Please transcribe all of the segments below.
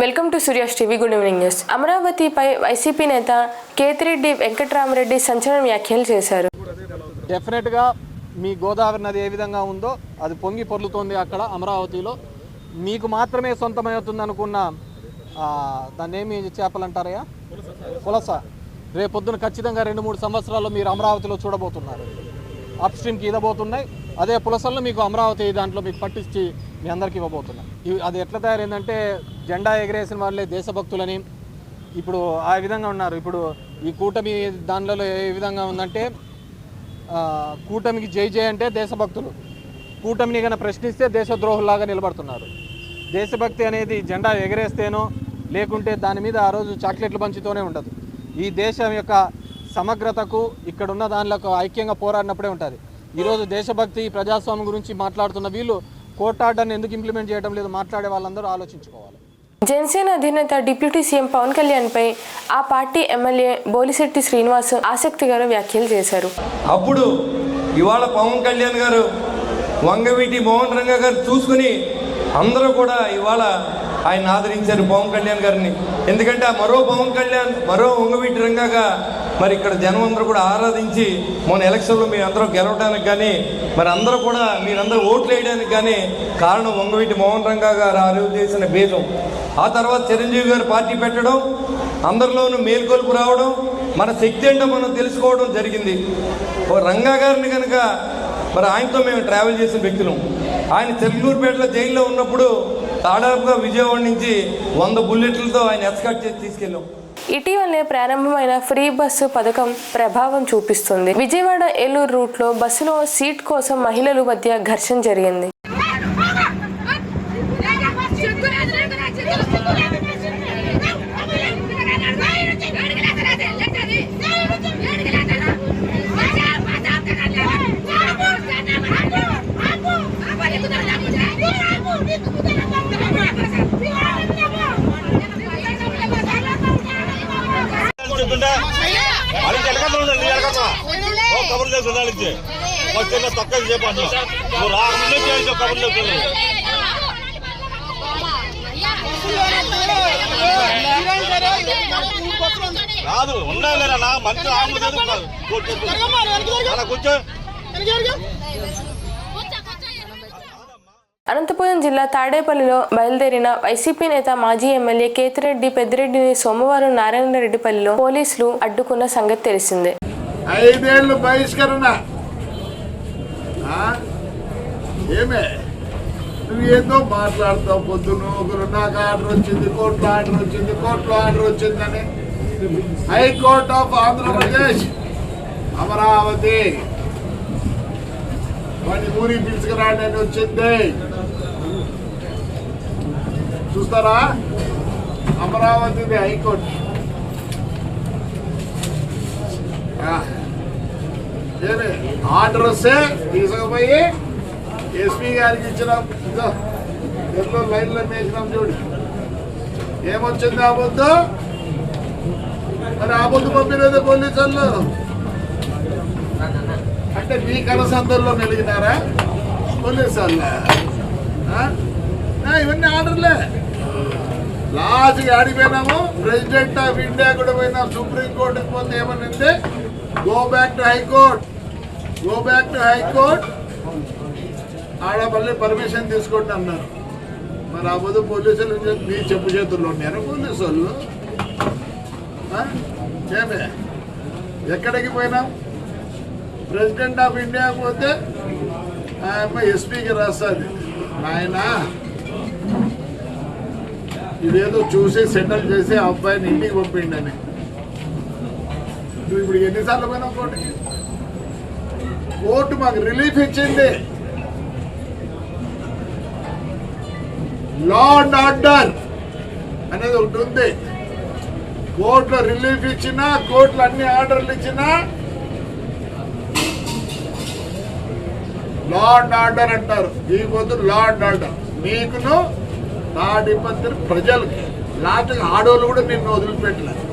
Welcome to Suryas TV. Good evening news. అమరావతిపై YCP నేత కేతిరెడ్డి వెంకటరామరెడ్డి సంచలన వ్యాఖ్యలు చేశారు. డెఫినెట్గా మీ గోదావరి నది ఏ విధంగా ఉందో అది పొంగి పొర్లుతోంది అక్కడ అమరావతిలో. మీకు మాత్రమే సొంతమవుతుంది అనుకున్న దాన్ని ఏమి చేపలంటారయ్యా, పులస, రేపొద్దున ఖచ్చితంగా 2-3 సంవత్సరాల్లో మీరు అమరావతిలో చూడబోతున్నారు. అప్ స్ట్రీమ్కి ఇదబోతున్నాయి. అదే పులసలను మీకు అమరావతి దాంట్లో మీకు పట్టించి మీ అందరికీ ఇవ్వబోతున్నాయి. అది ఎట్లా తయారైందంటే జెండా ఎగరేసిన వాళ్ళే దేశభక్తులని ఇప్పుడు ఆ విధంగా ఉన్నారు. ఇప్పుడు ఈ కూటమి దానిలో ఏ విధంగా ఉందంటే కూటమికి జై జై అంటే దేశభక్తులు, కూటమిని కన్నా ప్రశ్నిస్తే దేశద్రోహుల్లాగా నిలబడుతున్నారు. దేశభక్తి అనేది జెండా ఎగరేస్తేనో లేకుంటే దాని మీద ఆ రోజు చాక్లెట్లు పంచుతూనే ఉండదు. ఈ దేశం యొక్క సమగ్రతకు ఇక్కడున్న దానిలో ఐక్యంగా పోరాడినప్పుడే ఉంటుంది. ఈరోజు దేశభక్తి ప్రజాస్వామ్యం గురించి మాట్లాడుతున్న వీళ్ళు కోర్టు ఆర్డర్ని ఎందుకు ఇంప్లిమెంట్ చేయడం లేదు, మాట్లాడే వాళ్ళందరూ ఆలోచించుకోవాలి. జనసేన అధినేత డిప్యూటీ సీఎం పవన్ కళ్యాణ్ పై ఆ పార్టీ ఎమ్మెల్యే బోలిశెట్టి శ్రీనివాస్ ఆసక్తికర వ్యాఖ్యలు చేశారు. అప్పుడు ఇవాళ పవన్ కళ్యాణ్ గారు వంగవీటి మోహన్ రంగ గారు చూసుకుని అందరూ కూడా ఇవాళ ఆయన ఆదరించారు పవన్ కళ్యాణ్ గారిని. ఎందుకంటే ఆ మరో పవన్ కళ్యాణ్, మరో వంగవీటి రంగగా మరి ఇక్కడ జనం అందరూ కూడా ఆరాధించి మొన్న ఎలక్షన్లో మీ అందరూ గెలవడానికి కానీ మరి అందరూ కూడా మీరందరూ ఓట్లు వేయడానికి కానీ కారణం వంగవీటి మోహన్ రంగా గారు ఆ రోజు చేసిన భేదం. ఆ తర్వాత చిరంజీవి గారు పార్టీ పెట్టడం, అందరిలోనూ మేల్కొల్పు రావడం, మన శక్తి ఏంటో మనం తెలుసుకోవడం జరిగింది. రంగా గారిని కనుక మరి ఆయనతో మేము ట్రావెల్ చేసిన వ్యక్తులం. ఆయన చెర్లూరుపేటలో జైల్లో ఉన్నప్పుడు దాదాపుగా విజయవాడ నుంచి 100 బుల్లెట్లతో ఆయన ఎస్కాట్ చేసి తీసుకెళ్ళాం. ఇటీవలే ప్రారంభమైన ఫ్రీ బస్సు పథకం ప్రభావం చూపిస్తుంది. విజయవాడ ఏలూరు రూట్లో బస్సులో సీట్ కోసం మహిళల మధ్య ఘర్షణ జరిగింది. అనంతపురం జిల్లా తాడేపల్లిలో బయలుదేరిన వైసీపీ నేత మాజీ ఎమ్మెల్యే కేతిరెడ్డి పెద్దిరెడ్డిని సోమవారం నారాయణరెడ్డిపల్లిలో పోలీసులు అడ్డుకున్న సంగతి తెలిసిందే. 5 ఏళ్ళు బహిష్కరణ. ఏమే నువ్వు ఏందో మాట్లాడతావు పొద్దున. నాకు ఆర్డర్ వచ్చింది, కోర్టులో ఆర్డర్ వచ్చింది, కోర్టులో ఆర్డర్ వచ్చిందని. హైకోర్ట్ ఆఫ్ ఆంధ్రప్రదేశ్ అమరావతి వాడిని ఊరికి పిలుచుకురాండి అని వచ్చింది. చూస్తారా, అమరావతిది హైకోర్టు. ఏమి ఆర్డర్ వస్తే తీసుకుపోయి ఎస్పీ గారికి ఇచ్చినాం. ఎల్లో లైన్లో వేసినాం. చూడు ఏమొచ్చింది ఆ బొద్దు. మరి ఆ బొద్దు పంపినది పోలీసు వాళ్ళు. అంటే మీ కలసందర్లో మెలిగినారా పోలీసు వాళ్ళ? ఇవన్నీ ఆర్డర్లే. లాస్ట్కి ఆడిపోయినాము. ప్రెసిడెంట్ ఆఫ్ ఇండియా కూడా పోయినాం. సుప్రీంకోర్టుకి పోతే ఏమనింది, go back to high court, go back to high court. ఆడ మళ్ళీ పర్మిషన్ తీసుకోండి అన్నారు. మరి ఆ బదులు పోలీసులు మీ చెప్పు చేతుల్లో ఉన్నారు పోలీసు వాళ్ళు. ఏమే ఎక్కడికి పోయినాం? ప్రెసిడెంట్ ఆఫ్ ఇండియా పోతే ఆయమ్మ ఎస్పీకి రాస్తుంది, ఆయన ఇదేదో చూసి సెటిల్ చేసి ఆ అబ్బాయిని ఇంటికి పంపిండని. నువ్వు ఇప్పుడు ఎన్నిసార్లు పోయినావు కోర్టుకి? కోర్టు మాకు రిలీఫ్ ఇచ్చింది. లా అండ్ ఆర్డర్ అనేది ఒకటి ఉంది. కోర్టులో రిలీఫ్ ఇచ్చినా, కోర్టులో అన్ని ఆర్డర్లు ఇచ్చినా లా అండ్ ఆర్డర్ అంటారు. ఈ పొద్దు లా అండ్ ఆర్డర్ నీకును తాడిపత్రి ప్రజలకి. లాస్ట్కి ఆడోళ్ళు కూడా నిన్ను వదిలిపెట్టలేదు.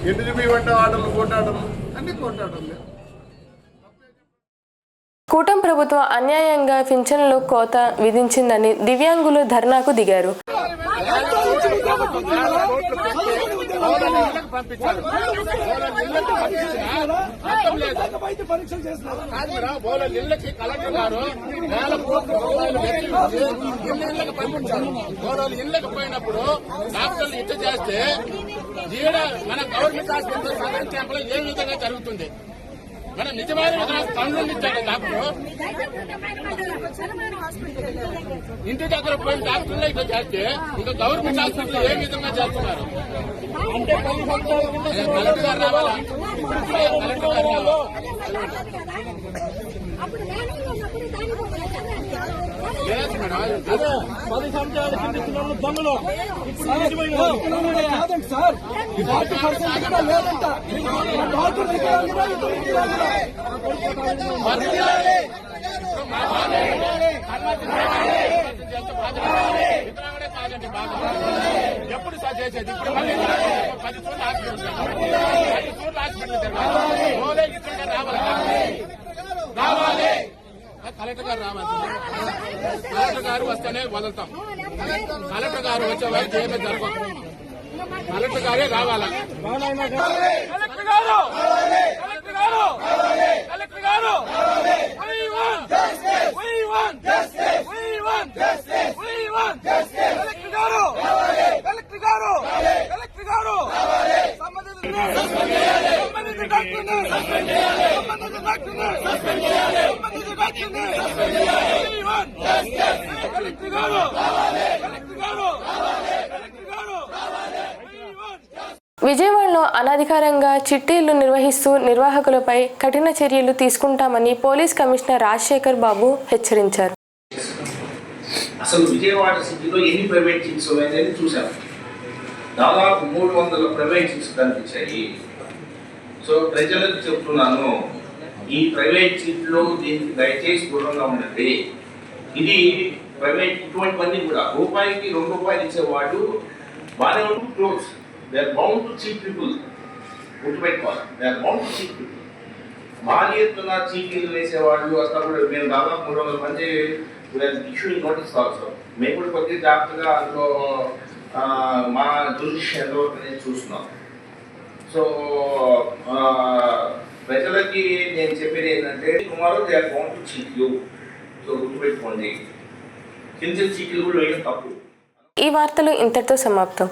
ఎందుకు మీ వంట ఆర్డర్లు, కోర్టు ఆర్డర్లు అన్ని కోర్టు ఆర్డర్లు. కూటమి ప్రభుత్వం అన్యాయంగా పింఛన్లు కోత విధించిందని దివ్యాంగులు ధర్నాకు దిగారు. పంపించారు. బోల ఇళ్ళకి కలెక్టర్ గారు వేల కోట్ల రూపాయలు వెచ్చించి ఇళ్ళకి పంపించారు. బోల ఇళ్ళకి పోయినప్పుడు డాక్టర్లు ఇచ్చ చేస్తే ఈడ మన గవర్నమెంట్ హాస్పిటల్ సదరన్ క్యాంప్ లో ఏ విధంగా జరుగుతుంది? మన నిజమైన విధంగా పనులు ఇచ్చాడు డాక్టర్. ఇంటి దగ్గర పోయిన డాక్టర్లు ఇట్లా చేస్తే ఇంకా గవర్నమెంట్ హాస్పిటల్ ఏ విధంగా చేస్తున్నారు? కలెక్టర్ గారు రావాలా? కలెక్టర్ గారు రావాలా? లేదు మేడం, 10 సంవత్సరాల కింద పిల్లలు దొంగలు ఎప్పుడు సార్ చేసేది? ఇప్పుడు మళ్ళీ 10 చోట్ల హాస్పిటల్ రావాలి. కలెక్టర్ గారు రావాలి. కలెక్టర్ గారు వస్తేనే వదులుతాం. కలెక్టర్ గారు వచ్చే వరకు ఏమీ జరగదు. కలెక్టర్ గారే రావాలా? కలెక్టర్ గారు కలెక్టర్ గారు కలెక్టర్ గారు కలెక్టర్ గారు కలెక్టర్ గారు కలెక్టర్ గారు సంబంధిత డాక్టర్ని కలెక్టర్ గారు విజయవాడలో అనధికారంగా చిట్టీలు నిర్వహిస్తూ నిర్వాహకులపై కఠిన చర్యలు తీసుకుంటామని పోలీస్ కమిషనర్ రాజశేఖర్ బాబు హెచ్చరించారు. అసలు విజయవాడ సిటీలో ఎన్ని ప్రైవేట్ జిమ్స్ ఉన్నాయనేది చూసాము. దాదాపు 300 ప్రైవేట్ జిమ్స్ కనిపించాయి. సో ప్రజలకు చెప్తున్నాను, ఈ ప్రైవేట్ జిమ్లో దీనికి దయచేసి దూరంగా ఉండండి. ఇది ప్రైవేట్ ఇటువంటివన్నీ కూడా రూపాయికి 2 రూపాయలు ఇచ్చేవాడు బాగానే ఉంటుంది. Close they are bound to cheap people. గుర్తుపెట్టుకోవాలి, they are bound to cheap people. భారీ ఎత్తున చీటీలు వేసేవాళ్ళు అసలు కూడా మేము దాదాపు 300 మంది ఇష్యూయింగ్ నోటీస్ ఆల్సో. మేము కూడా కొద్దిగా జాగ్రత్తగా అందులో మా జ్యుడిషియల్లో చూస్తున్నాం. సో ప్రజలకి నేను చెప్పేది ఏంటంటే, tomorrow they are going to cheat you. So గుర్తుపెట్టుకోండి, చిన్న చిన్న చీటీలు కూడా వేయడం తప్పు. ఈ వార్తలు ఇంతటితో సమాప్తం.